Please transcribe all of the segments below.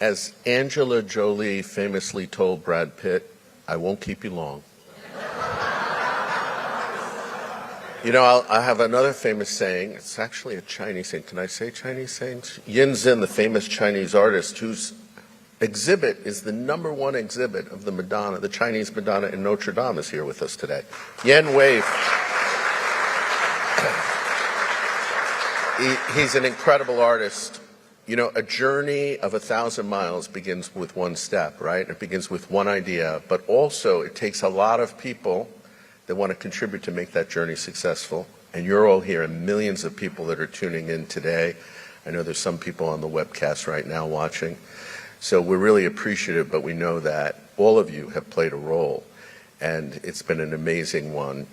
As Angela Jolie famously told Brad Pitt, I won't keep you long. You know, I have another famous saying. It's actually a Chinese saying. Can I say Chinese sayings? Yin Zin, the famous Chinese artist, whose exhibit is the #1 exhibit of the Madonna, the Chinese Madonna in Notre Dame, is here with us today. Yen Wave. He's an incredible artist. You know, a journey of 1,000 miles begins with one step, right? It begins with one idea, but also it takes a lot of people that want to contribute to make that journey successful. And you're all here, and millions of people that are tuning in today. I know there's some people on the webcast right now watching. So we're really appreciative, but we know that all of you have played a role, and it's been an amazing one.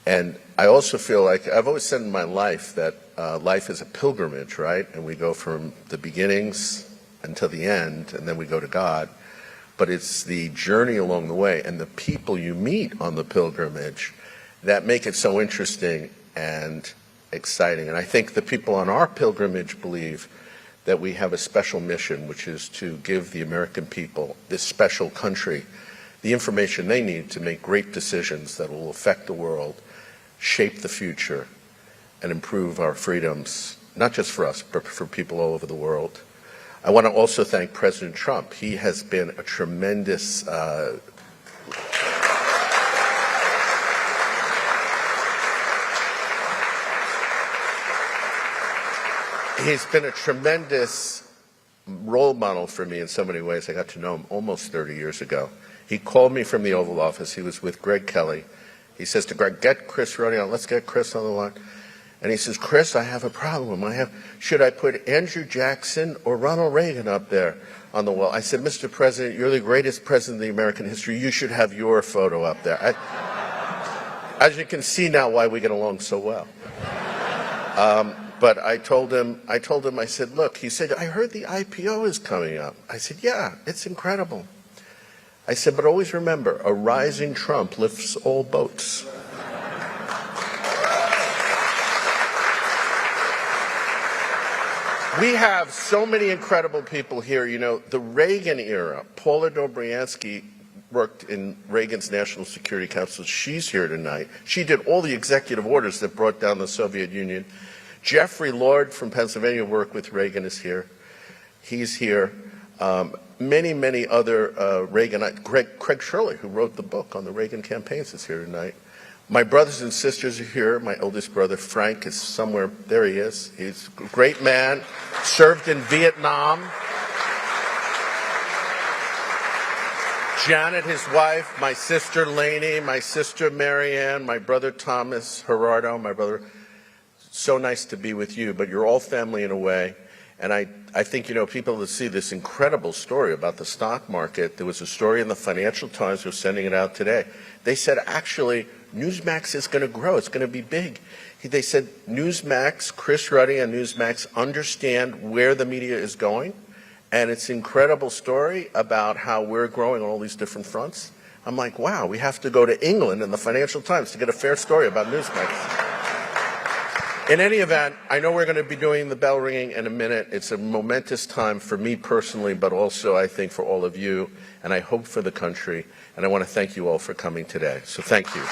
And I also feel like, I've always said in my life that life is a pilgrimage, right? And we go from the beginnings until the end, and then we go to God. But it's the journey along the way and the people you meet on the pilgrimage that make it so interesting and exciting. And I think the people on our pilgrimage believe that we have a special mission, which is to give the American people, this special country, the information they need to make great decisions that will affect the world, shape the future, and improve our freedoms, not just for us, but for people all over the world. I want to also thank President Trump. He has been a tremendous he's been a tremendous role model for me in so many ways. I got to know him almost 30 years ago. He called me from the Oval Office. He was with Greg Kelly. He says to Greg, get Chris Ruddy on. Let's get Chris on the line. And he says, Chris, I have a problem. Should I put Andrew Jackson or Ronald Reagan up there on the wall? I said, Mr. President, you're the greatest president in the American history. You should have your photo up there. As you can see now why we get along so well. But I told him, I said, look, he said, I heard the IPO is coming up. I said, yeah, it's incredible. I said, but always remember, a rising Trump lifts all boats. We have so many incredible people here. You know, the Reagan era, Paula Dobriansky worked in Reagan's National Security Council. She's here tonight. She did all the executive orders that brought down the Soviet Union. Jeffrey Lord from Pennsylvania worked with Reagan, is here. He's here. Many, many other Reaganites. Craig Shirley, who wrote the book on the Reagan campaigns, is here tonight. My brothers and sisters are here. My oldest brother, Frank, is somewhere. There he is. He's a great man, served in Vietnam. Janet, his wife, my sister, Lainey, my sister, Marianne, my brother, Thomas, Gerardo, my brother. So nice to be with you, but you're all family in a way. And I think, you know, people that see this incredible story about the stock market, there was a story in the Financial Times, we're sending it out today. They said, actually, Newsmax is going to grow. It's going to be big. They said Newsmax, Chris Ruddy and Newsmax understand where the media is going. And it's an incredible story about how we're growing on all these different fronts. I'm like, wow, we have to go to England and the Financial Times to get a fair story about Newsmax. In any event, I know we're going to be doing the bell ringing in a minute. It's a momentous time for me personally, but also I think for all of you, and I hope for the country. And I want to thank you all for coming today. So thank you.